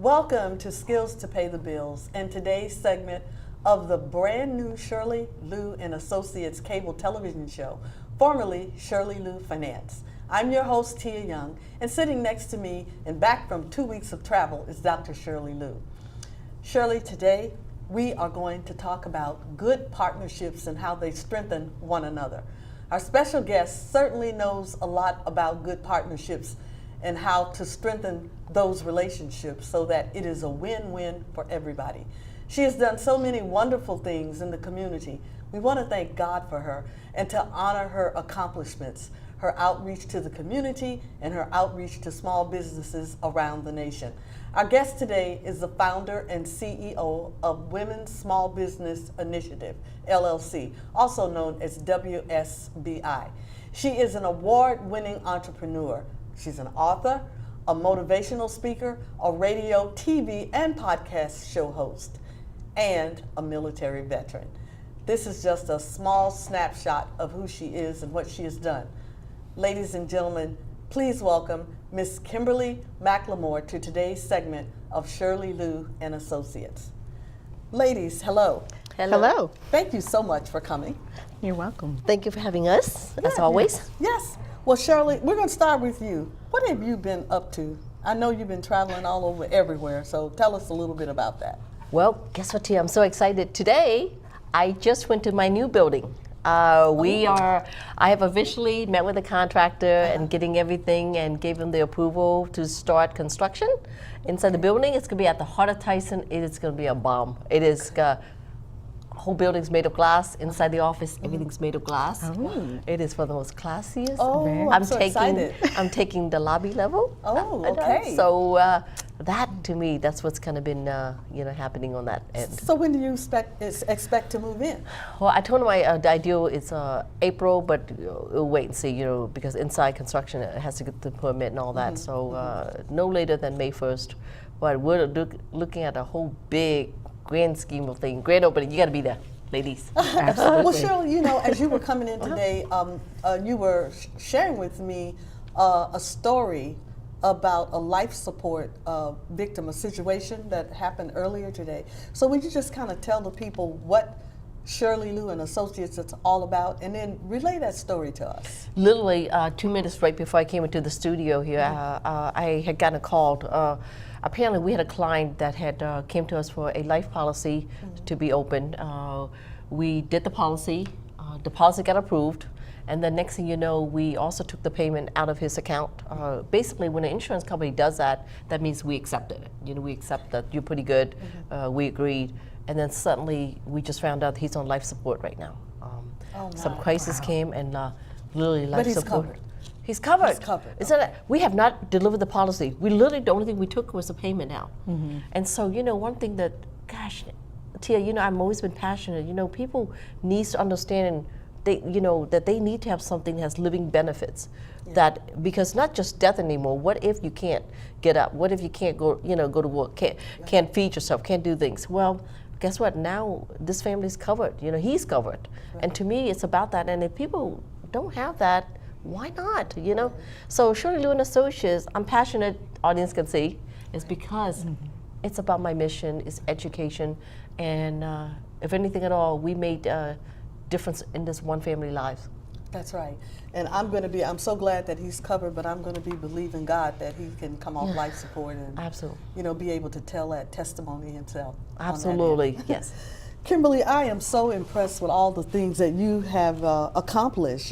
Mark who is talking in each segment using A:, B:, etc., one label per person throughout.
A: Welcome to Skills to Pay the Bills and today's segment of the brand new Shirley Luu and Associates cable television show, formerly Shirley Luu Finance. I'm your host, Tia Young, and sitting next to me and back from 2 weeks of travel is Dr. Shirley Luu. Shirley, today we are going to talk about good partnerships and how they strengthen one another. Our special guest certainly knows a lot about good partnerships and how to strengthen those relationships so that it is a win-win for everybody. She has done so many wonderful things in the community. We want to thank God for her and to honor her accomplishments, her outreach to the community and her outreach to small businesses around the nation. Our guest today is the founder and CEO of Women's Small Business Initiative, LLC, also known as WSBI. She is an award-winning entrepreneur. She's an author, a motivational speaker, a radio, TV, and podcast show host, and a military veteran. This is just a small snapshot of who she is and what she has done. Ladies and gentlemen, please welcome Miss Kimberly McLemore to today's segment of Shirley Luu and Associates. Ladies, hello.
B: Hello.
A: Thank you so much for coming.
B: You're welcome.
C: Thank you for having us, as always.
A: Yes. Well, Shirley, we're going to start with you. What have you been up to? I know you've been traveling all over everywhere, so tell us a little bit about that.
C: Well, guess what, Tia? I'm so excited. Today, I just went to my new building. I have officially met with the contractor and getting everything and gave him the approval to start construction inside the building. It's going to be at the heart of Tyson. It is going to be a bomb. It is whole building's made of glass. Inside the office, everything's made of glass.
A: Oh.
C: It is for the most classiest.
A: Oh, I'm so excited.
C: I'm taking the lobby level.
A: Oh, okay.
C: So that, to me, that's what's kind of been happening on that end.
A: So when do you expect to move in?
C: Well, I told him the ideal is April, but we'll wait and see, because inside construction it has to get the permit and all that. So no later than May 1st. But we're looking at a whole big grand scheme of things. Grand opening, you got to be there, ladies.
B: Absolutely.
A: Well, Shirley, as you were coming in today, you were sharing with me a story about a life support victim, a situation that happened earlier today. So would you just kind of tell the people what Shirley Luu and Associates is all about, and then relay that story to us?
C: Literally 2 minutes right before I came into the studio here, I had gotten a call. Apparently, we had a client that had came to us for a life policy to be opened. We did the policy, deposit got approved, and the next thing you know, we also took the payment out of his account. Basically, when an insurance company does that, that means we accepted it. We accept that you're pretty good, we agreed, and then suddenly we just found out he's on life support right now. Some crisis came and literally life support.
A: Covered.
C: He's covered.
A: He's covered.
C: We have not delivered the policy. We literally, the only thing we took was the payment out. And so, one thing that, gosh, Tia, I've always been passionate. People need to understand, that they need to have something that has living benefits. Yeah. Because not just death anymore. What if you can't get up? What if you can't go, go to work? Can't feed yourself? Can't do things? Well, guess what? Now this family's covered. He's covered. Right. And to me, it's about that. And if people don't have that, why not, So Shirley Luu and Associates, I'm passionate, audience can see, is because it's about my mission, it's education, and if anything at all, we made a difference in this one family lives.
A: That's right. And I'm so glad that he's covered, but I'm going to be believing God that he can come off life support and,
C: absolutely,
A: be able to tell that testimony himself.
C: Absolutely, yes.
A: Kimberly, I am so impressed with all the things that you have accomplished,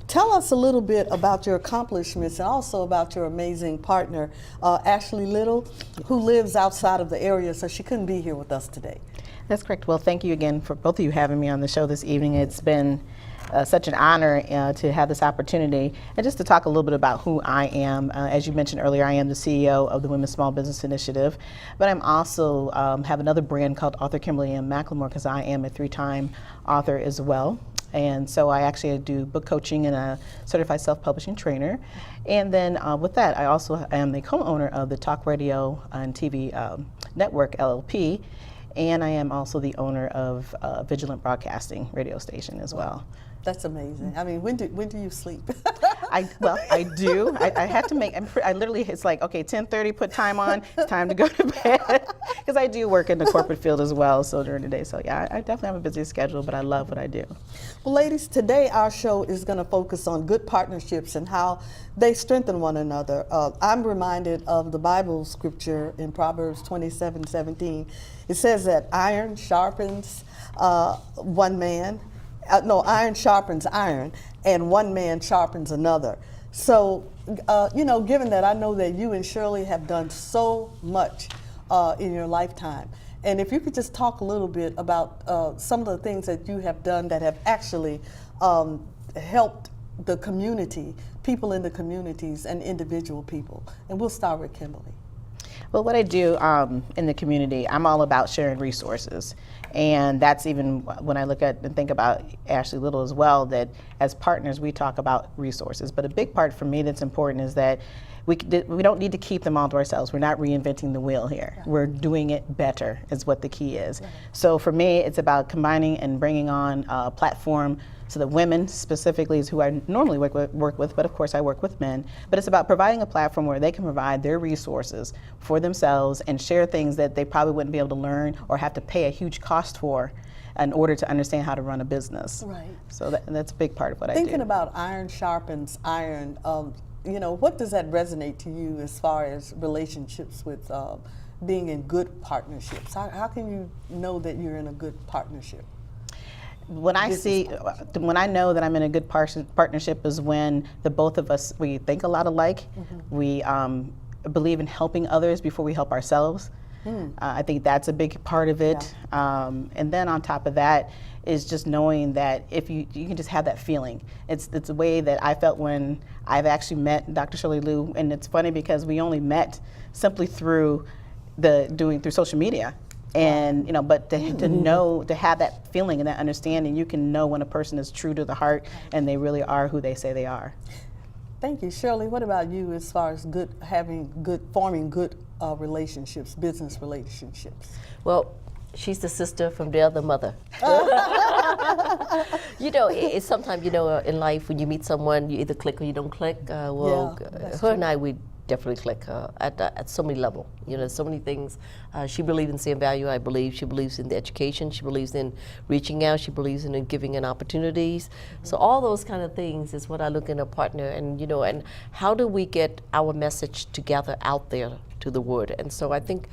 A: Tell us a little bit about your accomplishments and also about your amazing partner, Ashley Little, who lives outside of the area, so she couldn't be here with us today.
B: That's correct. Well, thank you again for both of you having me on the show this evening. It's been such an honor to have this opportunity. And just to talk a little bit about who I am, as you mentioned earlier, I am the CEO of the Women's Small Business Initiative, but I'm also have another brand called Author Kimberly M. McLemore, because I am a 3-time author as well. And so I actually do book coaching and a certified self-publishing trainer. And then with that, I also am the co-owner of the Talk Radio and TV Network, LLP. And I am also the owner of Vigilant Broadcasting radio station as well.
A: That's amazing. I mean, when do you sleep?
B: I do. I have to make. I literally, it's like, okay, 10:30, put time on. It's time to go to bed, because I do work in the corporate field as well. So during the day, so yeah, I definitely have a busy schedule, but I love what I do.
A: Well, ladies, today our show is going to focus on good partnerships and how they strengthen one another. I'm reminded of the Bible scripture in Proverbs 27:17. It says that iron sharpens one man. Iron sharpens iron, and one man sharpens another. So, given that I know that you and Shirley have done so much in your lifetime, and if you could just talk a little bit about some of the things that you have done that have actually helped the community, people in the communities, and individual people. And we'll start with Kimberly.
B: Well, what I do in the community, I'm all about sharing resources. And that's even when I look at and think about Ashley Little as well, that as partners, we talk about resources. But a big part for me that's important is that we don't need to keep them all to ourselves. We're not reinventing the wheel here. Right. We're doing it better is what the key is. Right. So for me, it's about combining and bringing on a platform so that women specifically is who I normally work with, but of course I work with men. But it's about providing a platform where they can provide their resources for themselves and share things that they probably wouldn't be able to learn or have to pay a huge cost for in order to understand how to run a business. Right. So that's a big part of what I do.
A: Thinking about iron sharpens iron, what does that resonate to you as far as relationships with being in good partnerships? How can you know that you're in a good partnership?
B: When I know that I'm in a good partnership is when the both of us, we think a lot alike. Mm-hmm. We believe in helping others before we help ourselves. I think that's a big part of it. Yeah. And then on top of that is just knowing that if you can just have that feeling. It's a way that I felt when I've actually met Dr. Shirley Luu, and it's funny because we only met simply through social media. And but to know, to have that feeling and that understanding, you can know when a person is true to the heart and they really are who they say they are.
A: Thank you, Shirley. What about you as far as forming good relationships, business relationships?
C: Well, she's the sister from the other mother. It's sometimes in life when you meet someone, you either click or you don't click. Her and I, we definitely click at so many levels. So many things. She believes in seeing value, I believe. She believes in the education. She believes in reaching out. She believes in giving in opportunities. Mm-hmm. So all those kind of things is what I look in a partner. And, and how do we get our message together out there to the world? And so I think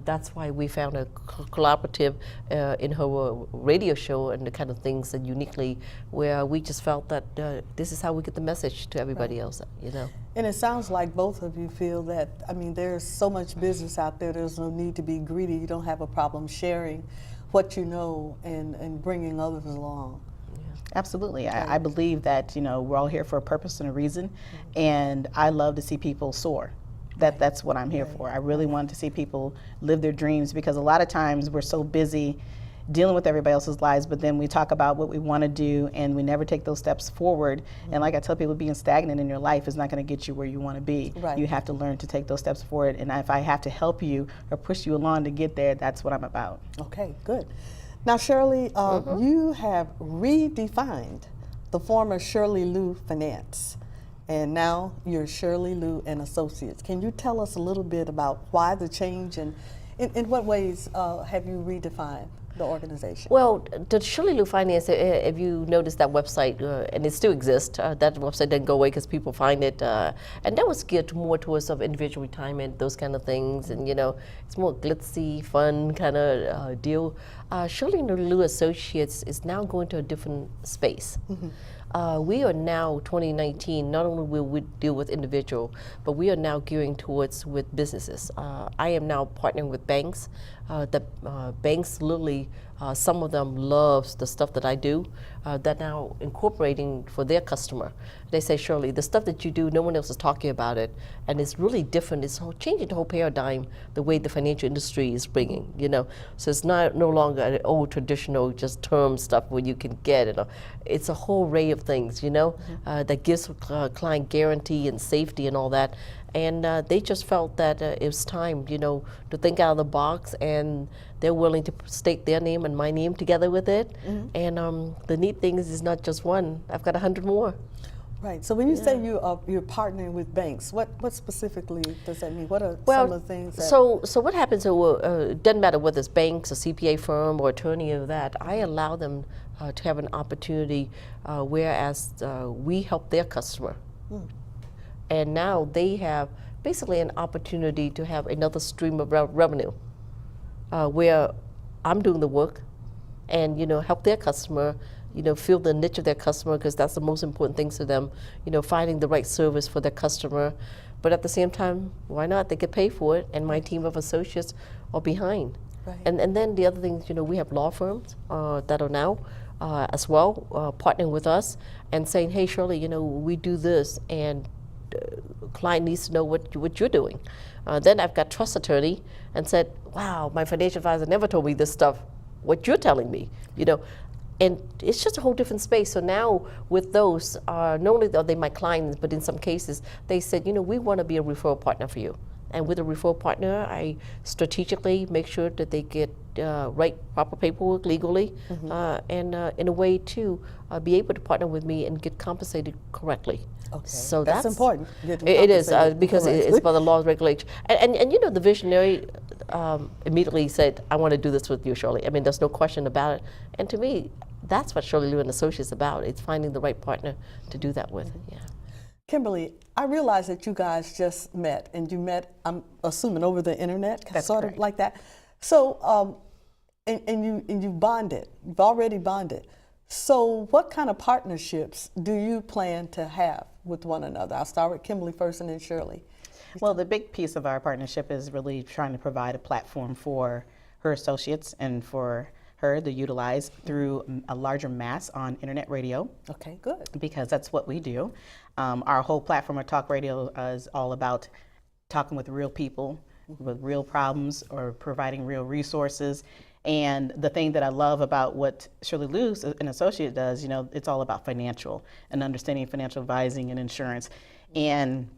C: that's why we found a collaborative in her radio show and the kind of things that uniquely where we just felt that this is how we get the message to everybody else, And
A: it sounds like both of you feel that, there's so much business out there, there's no need to be greedy. You don't have a problem sharing what you know and bringing others along.
B: Absolutely. I believe that, we're all here for a purpose and a reason, and I love to see people soar. That's what I'm here for. I really want to see people live their dreams, because a lot of times we're so busy dealing with everybody else's lives, but then we talk about what we want to do and we never take those steps forward. And like I tell people, being stagnant in your life is not going to get you where you want to be. Right. You have to learn to take those steps forward, and if I have to help you or push you along to get there, that's what I'm about. Okay,
A: good. Now, Shirley, you have redefined the former Shirley Luu Finance, and now you're Shirley Luu and Associates. Can you tell us a little bit about why the change, and in what ways have you redefined the organization?
C: Well, the Shirley Luu Finance, if you notice that website, and it still exists, that website didn't go away because people find it, and that was geared more towards individual retirement, those kind of things, and it's more glitzy, fun kind of deal. Shirley Luu Associates is now going to a different space. Mm-hmm. We are now, 2019, not only will we deal with individual, but we are now gearing towards with businesses. I am now partnering with banks. Banks literally, some of them loves the stuff that I do. They're now incorporating for their customer. They say, Shirley, the stuff that you do, no one else is talking about it, and it's really different. It's changing the whole paradigm, the way the financial industry is bringing, So it's no longer an old traditional just term stuff where you can get it. It's a whole array of things, that gives client guarantee and safety and all that. And they just felt that it was time, to think out of the box, and they're willing to stake their name name and my name together with it. And the neat thing is, it's not just one. I've got 100 more.
A: Right. So when you say you're partnering with banks, what specifically does that mean? What are
C: Well,
A: some of the things that...
C: so what happens, it doesn't matter whether it's banks, a CPA firm, or attorney or that, I allow them to have an opportunity, whereas we help their customer. And now they have basically an opportunity to have another stream of revenue, where I'm doing the work and, help their customer, fill the niche of their customer, because that's the most important thing to them, finding the right service for their customer. But at the same time, why not? They get paid for it, and my team of associates are behind.
A: Right.
C: And then the other thing, we have law firms that are now as well partnering with us and saying, hey, Shirley, we do this, and client needs to know what you're doing. Then I've got trust attorney and said, wow, my financial advisor never told me this stuff, what you're telling me, And it's just a whole different space. So now with those, not only are they my clients, but in some cases, they said, we want to be a referral partner for you. And with a referral partner, I strategically make sure that they get right, proper paperwork legally, and in a way to be able to partner with me and get compensated correctly.
A: Okay.
C: So
A: that's important.
C: It is, because it's about the laws and regulations. And the visionary immediately said, I want to do this with you, Shirley. I mean, there's no question about it. And to me, that's what Shirley Luu and Associates is about. It's finding the right partner to do that with. Yeah.
A: Kimberly, I realize that you guys just met, and you met, I'm assuming, over the internet,
B: That's
A: sort
B: correct.
A: of like that. So, and you bonded. You've already bonded. So, what kind of partnerships do you plan to have with one another? I'll start with Kimberly first, and then Shirley.
B: Well, the big piece of our partnership is really trying to provide a platform for her associates and for her to utilize through a larger mass on internet radio.
A: Okay, good.
B: Because that's what we do. Our whole platform of talk radio is all about talking with real people with real problems or providing real resources. And the thing that I love about what Shirley Luu, an associate, does, it's all about financial and understanding financial advising and insurance. And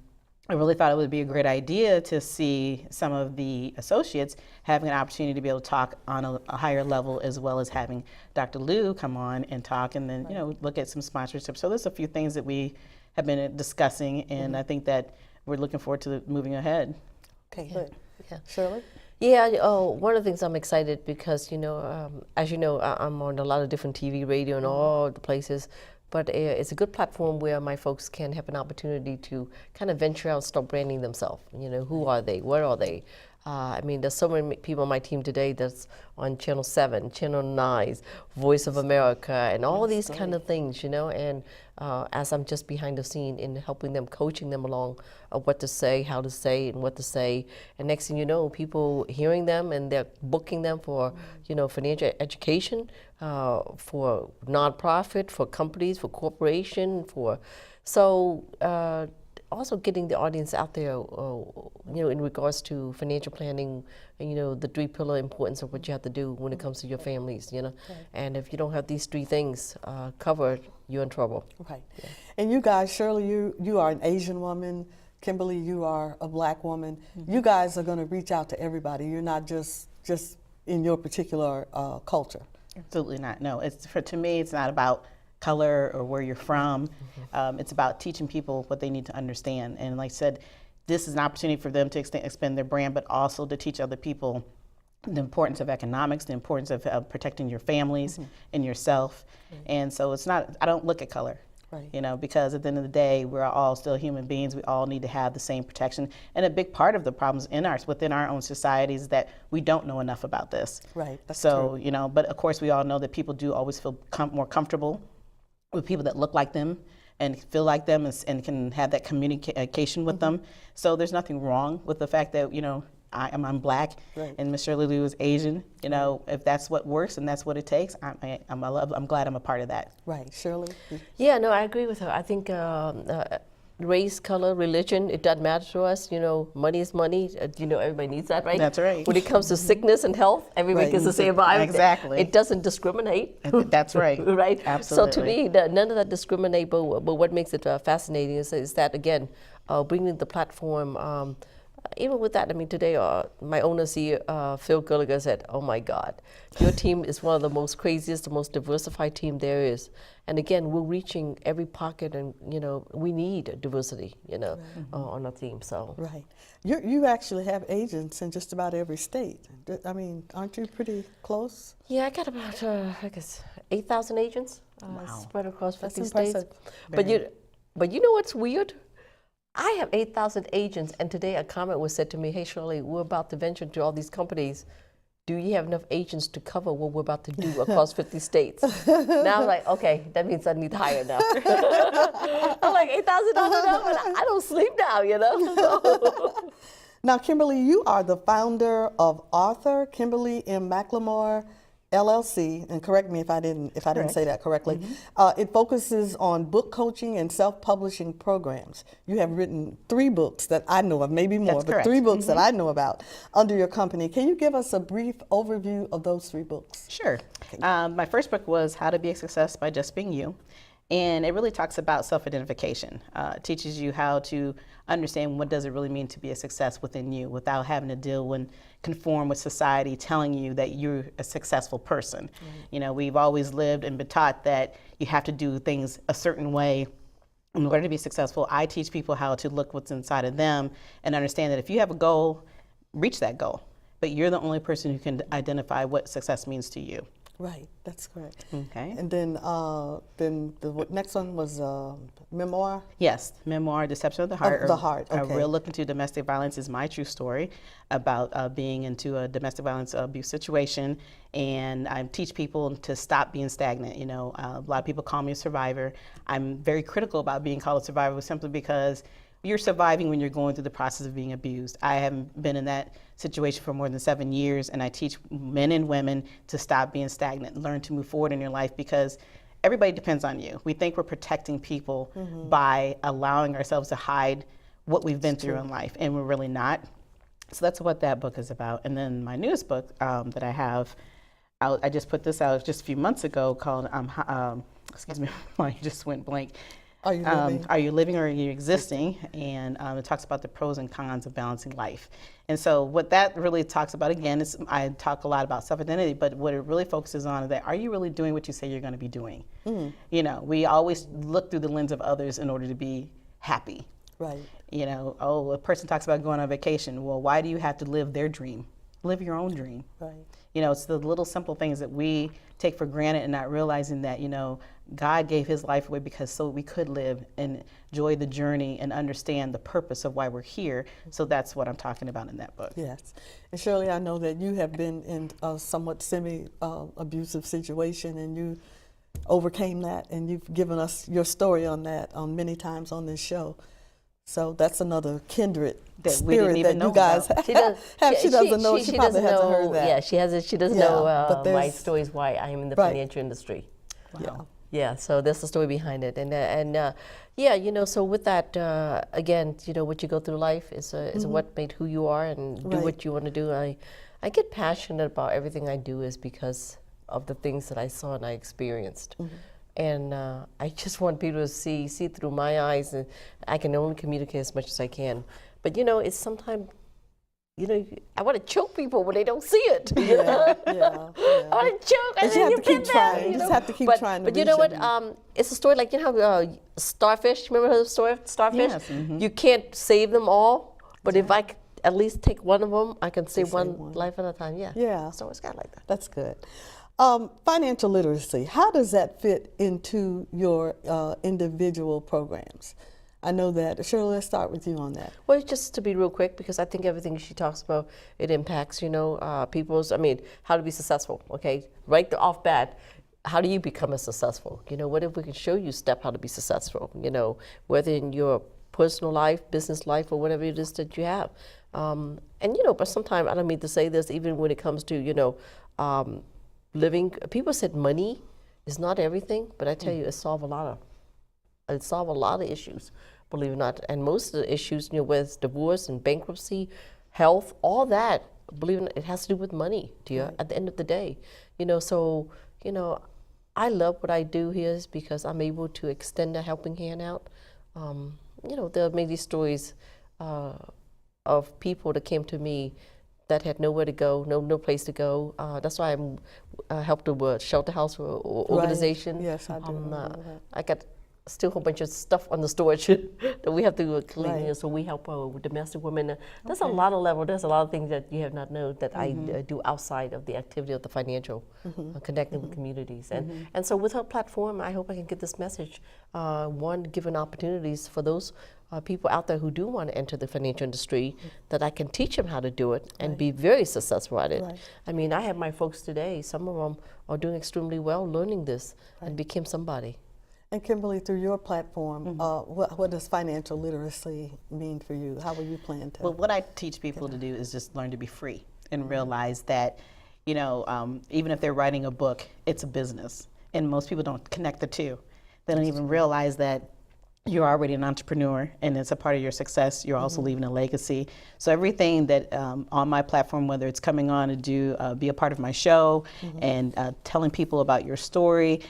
B: I really thought it would be a great idea to see some of the associates having an opportunity to be able to talk on a higher level, as well as having Dr. Luu come on and talk, and then look at some sponsorships. So there's a few things that we have been discussing, and I think that we're looking forward to moving ahead.
A: Okay, good.
C: Yeah.
A: Shirley?
C: Yeah, one of the things I'm excited because, as you know, I'm on a lot of different TV, radio, and all the places. But it's a good platform where my folks can have an opportunity to kind of venture out and start branding themselves. Who are they? Where are they? I mean, there's so many people on my team today that's on Channel 7, Channel 9, Voice of America, and all these kind of things, And as I'm just behind the scene in helping them, coaching them along what to say, how to say, and what to say. And next thing you know, people hearing them and they're booking them for, financial education, for nonprofit, for companies, for corporation, also getting the audience out there, in regards to financial planning, the three-pillar importance of what you have to do when it comes to your families, Okay. And if you don't have these three things covered, you're in trouble.
A: Right. Yeah. And you guys, Shirley, you are an Asian woman. Kimberly, you are a Black woman. You guys are going to reach out to everybody. You're not just in your particular culture.
B: Absolutely not. No, to me, it's not about color or where you're from. It's about teaching people what they need to understand. And like I said, this is an opportunity for them to expand their brand, but also to teach other people the importance of economics, the importance of protecting your families and yourself. And so it's not, I don't look at color. Right. Because at the end of the day, we're all still human beings. We all need to have the same protection. And a big part of the problems within our own societies is that we don't know enough about this.
A: Right. That's
B: so,
A: true.
B: But of course we all know that people do always feel more comfortable with people that look like them and feel like them and can have that communication with them. So there's nothing wrong with the fact that, I'm Black, right, and Miss Shirley Luu is Asian. If that's what works and that's what it takes, I'm glad I'm a part of that.
A: Right, Shirley?
C: Yeah, no, I agree with her. I think race, color, religion, it doesn't matter to us. Money is money. Everybody needs that, right?
B: That's right.
C: When it comes to sickness and health, everybody gets the same vibe.
B: Exactly.
C: It doesn't discriminate.
B: That's right.
C: Right?
B: Absolutely.
C: So to me, none of that discriminate, but what makes it fascinating is that, again, bringing the platform even with that, I mean, today my owner, CEO, Phil Gallagher, said, "Oh my God, your team is one of the most craziest, the most diversified team there is." And again, we're reaching every pocket, and we need diversity, on our team. So
A: Right. You actually have agents in just about every state. I mean, aren't you pretty close?
C: yeah, I got about I guess 8,000 agents spread across 50
A: That's
C: states.
A: impressive.
C: But you know what's weird? I have 8,000 agents, and today a comment was said to me, "Hey Shirley, we're about to venture into all these companies. Do you have enough agents to cover what we're about to do across 50 states?" Now I'm like, okay, that means I need to hire now. I'm like, 8,000 but I don't sleep now, So.
A: Now, Kimberly, you are the founder of author Kimberly M. McLemore LLC, and correct me if I didn't say that correctly. It focuses on book coaching and self-publishing programs. You have written 3 books that I know of, maybe more,
B: That's
A: but
B: correct.
A: 3 books that I know about under your company. Can you give us a brief overview of those 3 books?
B: Sure. My first book was How to Be a Success by Just Being You. And it really talks about self-identification. It teaches you how to understand what does it really mean to be a success within you without having to deal and conform with society telling you that you're a successful person. We've always lived and been taught that you have to do things a certain way in order to be successful. I teach people how to look what's inside of them and understand that if you have a goal, reach that goal. But you're the only person who can identify what success means to you.
A: Right, that's correct.
B: Okay.
A: And then the next one was memoir.
B: Yes, memoir, Deception of the Heart.
A: Of the Heart, okay.
B: A real look into domestic violence is my true story about being into a domestic violence abuse situation. And I teach people to stop being stagnant. A lot of people call me a survivor. I'm very critical about being called a survivor simply because you're surviving when you're going through the process of being abused. I haven't been in that situation for more than 7 years, and I teach men and women to stop being stagnant, learn to move forward in your life, because everybody depends on you. We think we're protecting people by allowing ourselves to hide what we've been through in life, and we're really not. So that's what that book is about. And then my newest book that I have, I just put this out just a few months ago, called, excuse me, I just went blank.
A: Are you living?
B: Are you living or are you existing? And it talks about the pros and cons of balancing life. And so what that really talks about, again, is I talk a lot about self-identity, but what it really focuses on is that are you really doing what you say you're going to be doing? We always look through the lens of others in order to be happy.
A: Right.
B: A person talks about going on vacation. Well, why do you have to live their dream? Live your own dream.
A: Right.
B: It's the little simple things that we take for granted and not realizing that, God gave his life away because so we could live and enjoy the journey and understand the purpose of why we're here. So that's what I'm talking about in that book.
A: Yes. And Shirley, I know that you have been in a somewhat semi-abusive situation, and you overcame that, and you've given us your story on that many times on this show. So that's another kindred
B: That we didn't
A: spirit
B: even
A: that
B: know
A: you guys
B: about.
A: have. She doesn't know. She probably hasn't heard that.
C: Yeah, she hasn't. She doesn't
A: Yeah,
C: know
A: but
C: my
A: there's-
C: stories, why I am in the
A: Right.
C: financial industry.
A: Wow.
C: Yeah, so that's the story behind it, so with that, again, what you go through life is what made who you are, and do
A: Right.
C: what you want to do. I get passionate about everything I do is because of the things that I saw and I experienced, and I just want people to see through my eyes, and I can only communicate as much as I can. But it's sometimes. I want to choke people when they don't see it.
A: Yeah.
C: I want to choke, and
A: But you
C: then
A: have
C: you
A: to keep
C: get
A: trying.
C: there.
A: You just have to keep trying to
C: But you
A: reach
C: know what?
A: it.
C: It's a story like how starfish. Remember the story of starfish?
B: Yes,
C: You can't save them all, but if I at least take one of them, I can save one
A: one.
C: life at a time. Yeah.
A: Yeah.
C: So it's kind of like that.
A: That's good. Financial literacy, how does that fit into your individual programs? I know that. Shirley, let's start with you on that.
C: Well, just to be real quick, because I think everything she talks about, it impacts, people's, how to be successful, okay? Right off bat, how do you become a successful? What if we can show you how to be successful, whether in your personal life, business life, or whatever it is that you have. But sometimes, I don't mean to say this, even when it comes to, living, people said money is not everything, but I tell you, it solves a lot of issues, believe it or not. And most of the issues, with divorce and bankruptcy, health, all that, believe it or not, it has to do with money, dear, at the end of the day. I love what I do here is because I'm able to extend a helping hand out. There are many stories of people that came to me that had nowhere to go, no place to go. That's why I helped the Shelter House organization.
A: Right. Yes, I do remember that.
C: I got still a whole bunch of stuff on the storage that we have to clean.
A: Right.
C: So we help domestic women. There's a lot of level. There's a lot of things that you have not known that I do outside of the activity of the financial, connecting with communities. And so with her platform, I hope I can get this message. One, giving opportunities for those people out there who do want to enter the financial industry, that I can teach them how to do it and be very successful at it.
A: Right.
C: I mean, I have my folks today, some of them are doing extremely well learning this and became somebody.
A: And Kimberly, through your platform, what does financial literacy mean for you? How will you plan to?
B: Well, what I teach people to do is just learn to be free and realize that, even if they're writing a book, it's a business. And most people don't connect the two. They don't even realize that you're already an entrepreneur and it's a part of your success. You're also leaving a legacy. So everything that on my platform, whether it's coming on to be a part of my show and telling people about your story,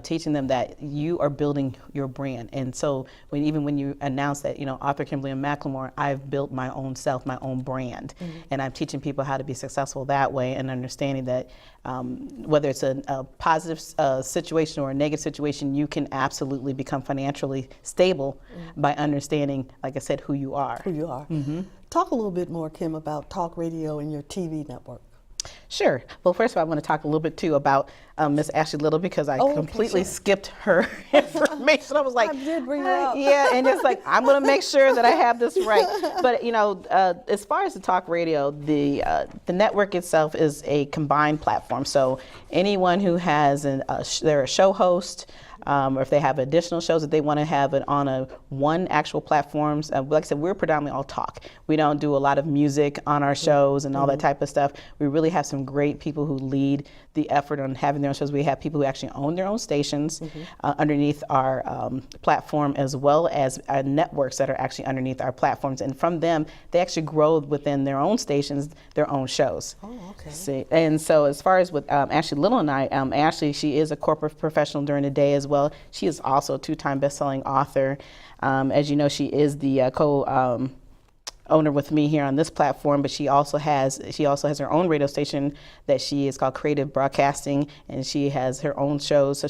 B: teaching them that you are building your brand. And so even when you announce that, author Kimberly M, McLemore, I've built my own self, my own brand. And I'm teaching people how to be successful that way and understanding that whether it's a positive situation or a negative situation, you can absolutely become financially stable by understanding, like I said, who you are.
A: Who you are. Talk a little bit more, Kim, about talk radio and your TV network.
B: Sure. Well, first of all, I want to talk a little bit too about Miss Ashley Little, because I completely skipped her information. I was like,
A: I did bring her up.
B: Yeah, and it's like, I'm going to make sure that I have this right. But as far as the talk radio, the network itself is a combined platform. So anyone who has they're a show host, or if they have additional shows that they want to have it on one actual platform. Like I said, we're predominantly all talk. We don't do a lot of music on our shows and all that type of stuff. We really have some great people who lead the effort on having their own shows. We have people who actually own their own stations underneath our platform, as well as networks that are actually underneath our platforms. And from them, they actually grow within their own stations, their own shows.
A: Oh, okay.
B: See, and so as far as with Ashley Little and I, Ashley, she is a corporate professional during the day as well. She is also a two-time best-selling author. As you know, she is the co-owner with me here on this platform, but she also has her own radio station that she is called Creative Broadcasting, and she has her own shows. So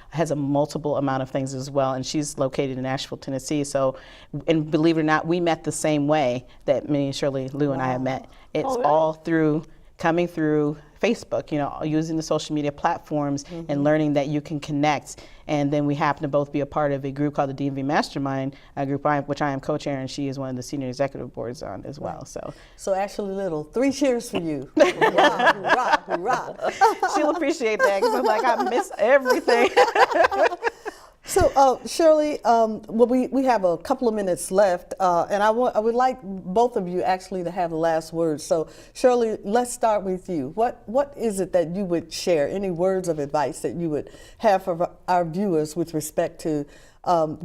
B: has a multiple amount of things as well, and she's located in Nashville, Tennessee. So, and believe it or not, we met the same way that me and Shirley Lou and I have met. It's all coming through Facebook, using the social media platforms and learning that you can connect. And then we happen to both be a part of a group called the DMV Mastermind, a group which I am co-chair, and she is one of the senior executive boards on as well.
A: So Ashley Little, 3 cheers for you. Hoorah, hoorah, hoorah.
B: She'll appreciate that, because I'm like, I miss everything.
A: So Shirley, we have a couple of minutes left, and I would like both of you actually to have the last word. So Shirley, let's start with you. What is it that you would share? Any words of advice that you would have for our viewers with respect to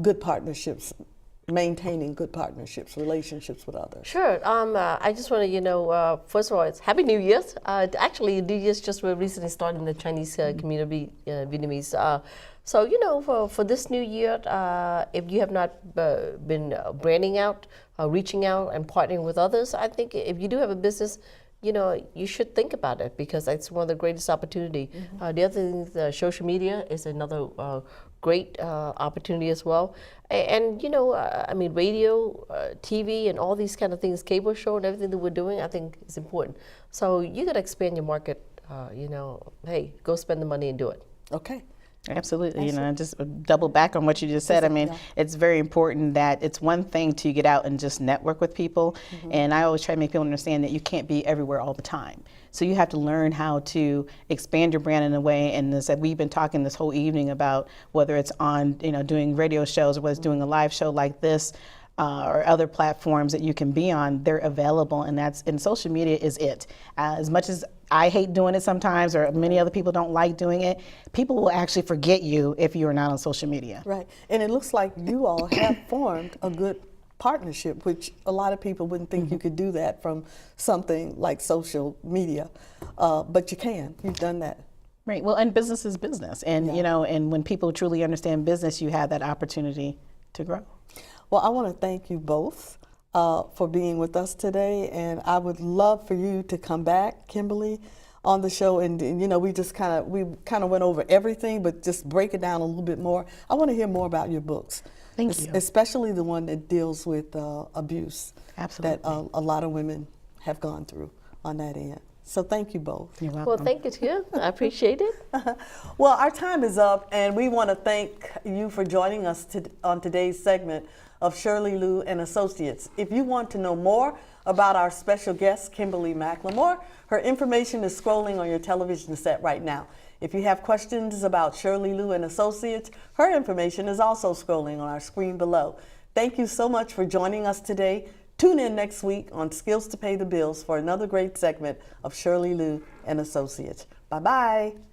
A: good partnerships, maintaining good partnerships, relationships with others?
C: Sure. I just want to, first of all, it's Happy New Year. Actually, New Year's just recently started in the Chinese community, Vietnamese. So, for this new year, if you have not been branding out, reaching out and partnering with others, I think if you do have a business, you should think about it, because that's one of the greatest opportunity. The other thing is social media is another great opportunity as well. And radio, TV, and all these kind of things, cable show and everything that we're doing, I think is important. So you got to expand your market, hey, go spend the money and do it.
A: Okay.
B: Absolutely. Just double back on what you just said. I mean, it's very important that it's one thing to get out and just network with people. And I always try to make people understand that you can't be everywhere all the time. So you have to learn how to expand your brand in a way. And as we've been talking this whole evening about whether it's on, doing radio shows or whether it's doing a live show like this, or other platforms that you can be on, they're available, and social media is it. As much as I hate doing it sometimes, or many other people don't like doing it, people will actually forget you if you are not on social media.
A: Right, and it looks like you all have formed a good partnership, which a lot of people wouldn't think you could do that from something like social media, but you can. You've done that.
B: Right, well, and business is business, and and when people truly understand business, you have that opportunity to grow.
A: Well, I want to thank you both for being with us today, and I would love for you to come back, Kimberly, on the show. And you know, we kind of went over everything, but just break it down a little bit more. I want to hear more about your books.
B: Thank you.
A: Especially the one that deals with abuse.
B: Absolutely.
A: That a lot of women have gone through on that end. So thank you both.
B: You're welcome.
C: Well, thank you, Tia. I appreciate it.
A: Well, our time is up, and we want to thank you for joining us on today's segment of Shirley Luu and Associates. If you want to know more about our special guest, Kimberly McLemore, her information is scrolling on your television set right now. If you have questions about Shirley Luu and Associates, her information is also scrolling on our screen below. Thank you so much for joining us today. Tune in next week on Skills to Pay the Bills for another great segment of Shirley Luu and Associates. Bye-bye.